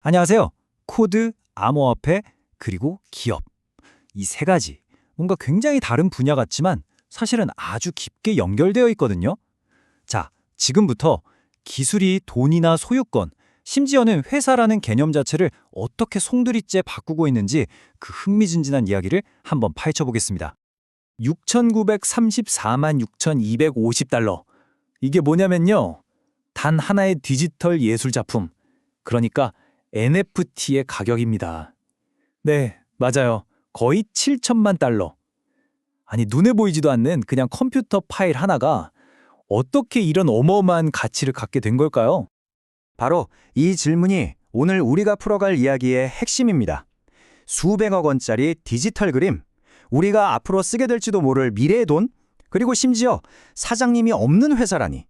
안녕하세요. 코드, 암호화폐, 그리고 기업. 이 세 가지. 뭔가 굉장히 다른 분야 같지만 사실은 아주 깊게 연결되어 있거든요. 자, 지금부터 기술이 돈이나 소유권, 심지어는 회사라는 개념 자체를 어떻게 송두리째 바꾸고 있는지 그 흥미진진한 이야기를 한번 파헤쳐 보겠습니다. 6,934만 6,250달러. 이게 뭐냐면요. 단 하나의 디지털 예술 작품. 그러니까 NFT의 가격입니다. 네, 맞아요. 거의 7천만 달러. 아니, 눈에 보이지도 않는 그냥 컴퓨터 파일 하나가 어떻게 이런 어마어마한 가치를 갖게 된 걸까요? 바로 이 질문이 오늘 우리가 풀어갈 이야기의 핵심입니다. 수백억 원짜리 디지털 그림, 우리가 앞으로 쓰게 될지도 모를 미래의 돈, 그리고 심지어 사장님이 없는 회사라니.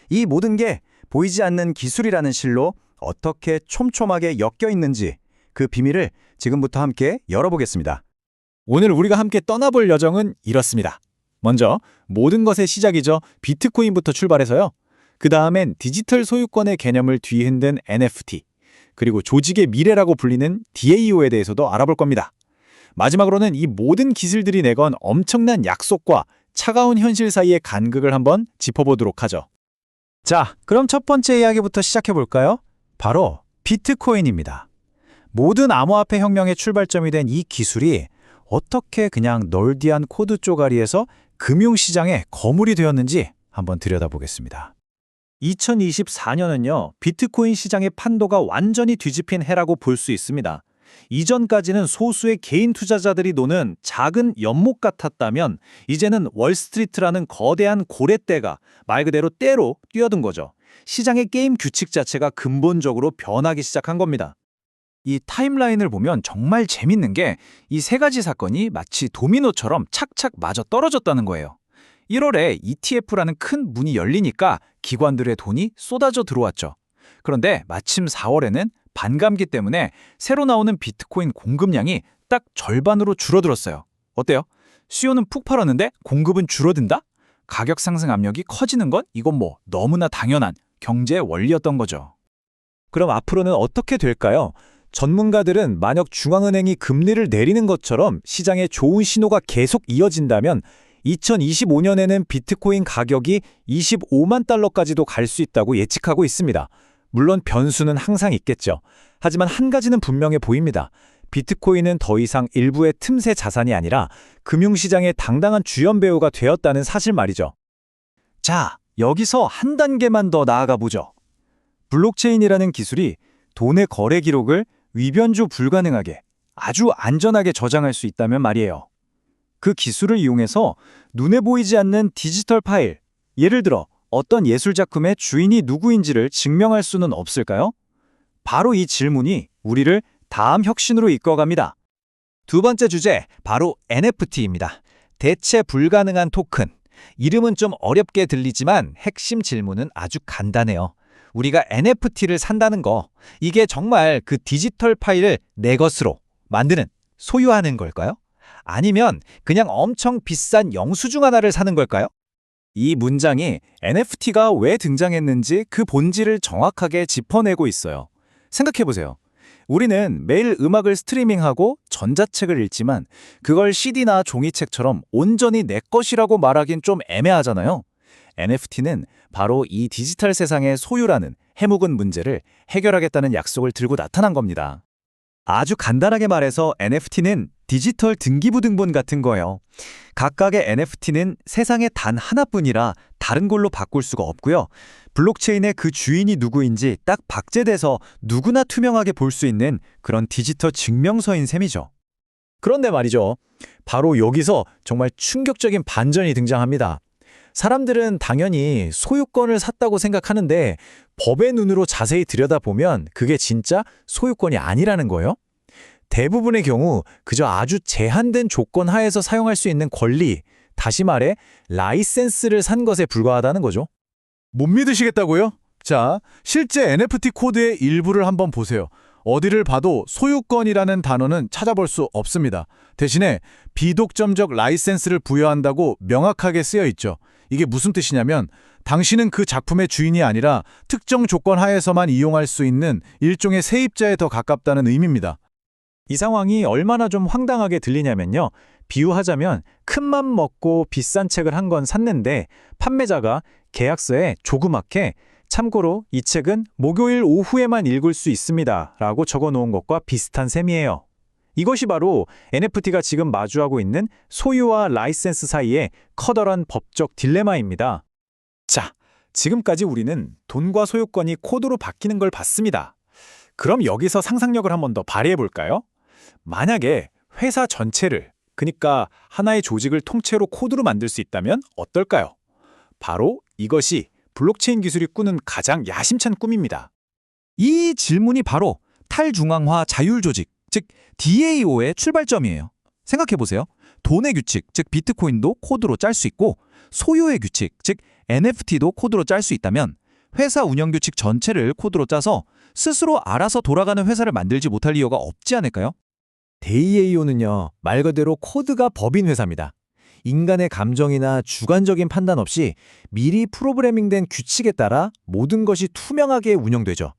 이 모든 게 보이지 않는 기술이라는 실로 어떻게 촘촘하게 엮여 있는지 그 비밀을 지금부터 함께 열어보겠습니다. 오늘 우리가 함께 떠나볼 여정은 이렇습니다. 먼저 모든 것의 시작이죠. 비트코인부터 출발해서요. 그 다음엔 디지털 소유권의 개념을 뒤흔든 NFT, 그리고 조직의 미래라고 불리는 DAO에 대해서도 알아볼 겁니다. 마지막으로는 이 모든 기술들이 내건 엄청난 약속과 차가운 현실 사이의 간극을 한번 짚어보도록 하죠. 자, 그럼 첫 번째 이야기부터 시작해볼까요? 바로 비트코인입니다. 모든 암호화폐 혁명의 출발점이 된 이 기술이 어떻게 그냥 널디한 코드 쪼가리에서 금융시장의 거물이 되었는지 한번 들여다보겠습니다. 2024년은요, 비트코인 시장의 판도가 완전히 뒤집힌 해라고 볼 수 있습니다. 이전까지는 소수의 개인 투자자들이 노는 작은 연못 같았다면 이제는 월스트리트라는 거대한 고래떼가 말 그대로 떼로 뛰어든 거죠. 시장의 게임 규칙 자체가 근본적으로 변하기 시작한 겁니다. 이 타임라인을 보면 정말 재밌는 게 이 세 가지 사건이 마치 도미노처럼 착착 맞아 떨어졌다는 거예요. 1월에 ETF라는 큰 문이 열리니까 기관들의 돈이 쏟아져 들어왔죠. 그런데 마침 4월에는 반감기 때문에 새로 나오는 비트코인 공급량이 딱 절반으로 줄어들었어요. 어때요? 수요는 푹 팔았는데 공급은 줄어든다? 가격 상승 압력이 커지는 건 이건 뭐 너무나 당연한 경제의 원리였던 거죠. 그럼 앞으로는 어떻게 될까요? 전문가들은 만약 중앙은행이 금리를 내리는 것처럼 시장에 좋은 신호가 계속 이어진다면 2025년에는 비트코인 가격이 25만 달러까지도 갈 수 있다고 예측하고 있습니다. 물론 변수는 항상 있겠죠. 하지만 한 가지는 분명해 보입니다. 비트코인은 더 이상 일부의 틈새 자산이 아니라 금융시장의 당당한 주연 배우가 되었다는 사실 말이죠. 자, 여기서 한 단계만 더 나아가 보죠. 블록체인이라는 기술이 돈의 거래 기록을 위변조 불가능하게 아주 안전하게 저장할 수 있다면 말이에요. 그 기술을 이용해서 눈에 보이지 않는 디지털 파일, 예를 들어 어떤 예술작품의 주인이 누구인지를 증명할 수는 없을까요? 바로 이 질문이 우리를 다음 혁신으로 이끌어갑니다. 두 번째 주제, 바로 NFT입니다. 대체 불가능한 토큰. 이름은 좀 어렵게 들리지만 핵심 질문은 아주 간단해요. 우리가 NFT를 산다는 거, 이게 정말 그 디지털 파일을 내 것으로 만드는, 소유하는 걸까요? 아니면 그냥 엄청 비싼 영수증 하나를 사는 걸까요? 이 문장이 NFT가 왜 등장했는지 그 본질을 정확하게 짚어내고 있어요. 생각해보세요. 우리는 매일 음악을 스트리밍하고 전자책을 읽지만 그걸 CD나 종이책처럼 온전히 내 것이라고 말하긴 좀 애매하잖아요. NFT는 바로 이 디지털 세상의 소유라는 해묵은 문제를 해결하겠다는 약속을 들고 나타난 겁니다. 아주 간단하게 말해서 NFT는 디지털 등기부등본 같은 거예요. 각각의 NFT는 세상에 단 하나뿐이라 다른 걸로 바꿀 수가 없고요. 블록체인의 그 주인이 누구인지 딱 박제돼서 누구나 투명하게 볼 수 있는 그런 디지털 증명서인 셈이죠. 그런데 말이죠. 바로 여기서 정말 충격적인 반전이 등장합니다. 사람들은 당연히 소유권을 샀다고 생각하는데 법의 눈으로 자세히 들여다보면 그게 진짜 소유권이 아니라는 거예요. 대부분의 경우 그저 아주 제한된 조건 하에서 사용할 수 있는 권리, 다시 말해 라이센스를 산 것에 불과하다는 거죠. 못 믿으시겠다고요? 자, 실제 NFT 코드의 일부를 한번 보세요. 어디를 봐도 소유권이라는 단어는 찾아볼 수 없습니다. 대신에 비독점적 라이센스를 부여한다고 명확하게 쓰여 있죠. 이게 무슨 뜻이냐면 당신은 그 작품의 주인이 아니라 특정 조건 하에서만 이용할 수 있는 일종의 세입자에 더 가깝다는 의미입니다. 이 상황이 얼마나 좀 황당하게 들리냐면요. 비유하자면 큰맘 먹고 비싼 책을 한 권 샀는데 판매자가 계약서에 조그맣게 참고로 이 책은 목요일 오후에만 읽을 수 있습니다 라고 적어놓은 것과 비슷한 셈이에요. 이것이 바로 NFT가 지금 마주하고 있는 소유와 라이센스 사이의 커다란 법적 딜레마입니다. 자, 지금까지 우리는 돈과 소유권이 코드로 바뀌는 걸 봤습니다. 그럼 여기서 상상력을 한 번 더 발휘해 볼까요? 만약에 회사 전체를, 그러니까 하나의 조직을 통째로 코드로 만들 수 있다면 어떨까요? 바로 이것이 블록체인 기술이 꾸는 가장 야심찬 꿈입니다. 이 질문이 바로 탈중앙화 자율조직, 즉 DAO의 출발점이에요. 생각해보세요. 돈의 규칙, 즉 비트코인도 코드로 짤 수 있고 소유의 규칙, 즉 NFT도 코드로 짤 수 있다면 회사 운영 규칙 전체를 코드로 짜서 스스로 알아서 돌아가는 회사를 만들지 못할 이유가 없지 않을까요? DAO는요, 말 그대로 코드가 법인 회사입니다. 인간의 감정이나 주관적인 판단 없이 미리 프로그래밍된 규칙에 따라 모든 것이 투명하게 운영되죠.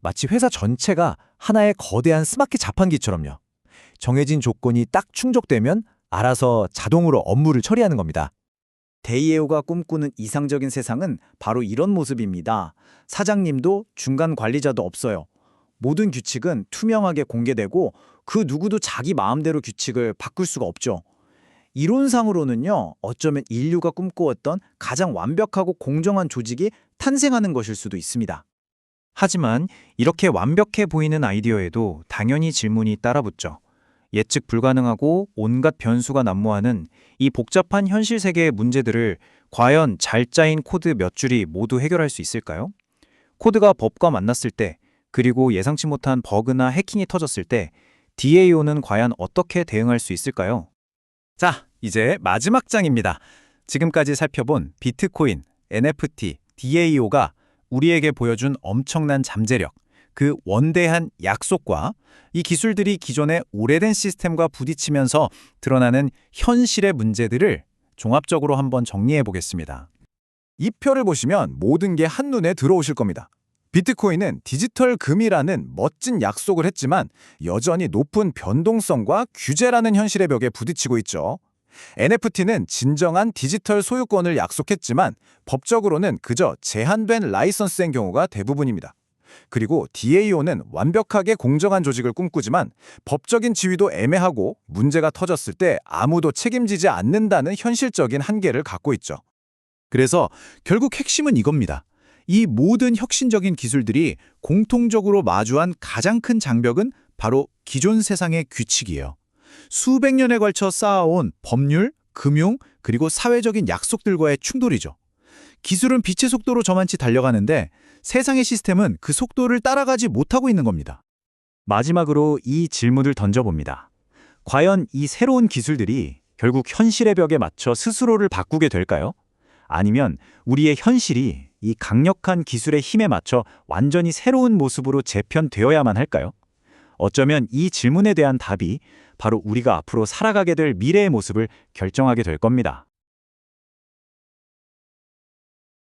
마치 회사 전체가 하나의 거대한 스마트 자판기처럼요. 정해진 조건이 딱 충족되면 알아서 자동으로 업무를 처리하는 겁니다. 데이에오가 꿈꾸는 이상적인 세상은 바로 이런 모습입니다. 사장님도 중간 관리자도 없어요. 모든 규칙은 투명하게 공개되고 그 누구도 자기 마음대로 규칙을 바꿀 수가 없죠. 이론상으로는요, 어쩌면 인류가 꿈꾸었던 가장 완벽하고 공정한 조직이 탄생하는 것일 수도 있습니다. 하지만 이렇게 완벽해 보이는 아이디어에도 당연히 질문이 따라붙죠. 예측 불가능하고 온갖 변수가 난무하는 이 복잡한 현실 세계의 문제들을 과연 잘 짜인 코드 몇 줄이 모두 해결할 수 있을까요? 코드가 법과 만났을 때, 그리고 예상치 못한 버그나 해킹이 터졌을 때 DAO는 과연 어떻게 대응할 수 있을까요? 자, 이제 마지막 장입니다. 지금까지 살펴본 비트코인, NFT, DAO가 우리에게 보여준 엄청난 잠재력, 그 원대한 약속과 이 기술들이 기존의 오래된 시스템과 부딪히면서 드러나는 현실의 문제들을 종합적으로 한번 정리해 보겠습니다. 이 표를 보시면 모든 게 한눈에 들어오실 겁니다. 비트코인은 디지털 금이라는 멋진 약속을 했지만 여전히 높은 변동성과 규제라는 현실의 벽에 부딪히고 있죠. NFT는 진정한 디지털 소유권을 약속했지만 법적으로는 그저 제한된 라이선스인 경우가 대부분입니다. 그리고 DAO는 완벽하게 공정한 조직을 꿈꾸지만 법적인 지위도 애매하고 문제가 터졌을 때 아무도 책임지지 않는다는 현실적인 한계를 갖고 있죠. 그래서 결국 핵심은 이겁니다. 이 모든 혁신적인 기술들이 공통적으로 마주한 가장 큰 장벽은 바로 기존 세상의 규칙이에요. 수백 년에 걸쳐 쌓아온 법률, 금융, 그리고 사회적인 약속들과의 충돌이죠. 기술은 빛의 속도로 저만치 달려가는데 세상의 시스템은 그 속도를 따라가지 못하고 있는 겁니다. 마지막으로 이 질문을 던져봅니다. 과연 이 새로운 기술들이 결국 현실의 벽에 맞춰 스스로를 바꾸게 될까요? 아니면 우리의 현실이 이 강력한 기술의 힘에 맞춰 완전히 새로운 모습으로 재편되어야만 할까요? 어쩌면 이 질문에 대한 답이 바로 우리가 앞으로 살아가게 될 미래의 모습을 결정하게 될 겁니다.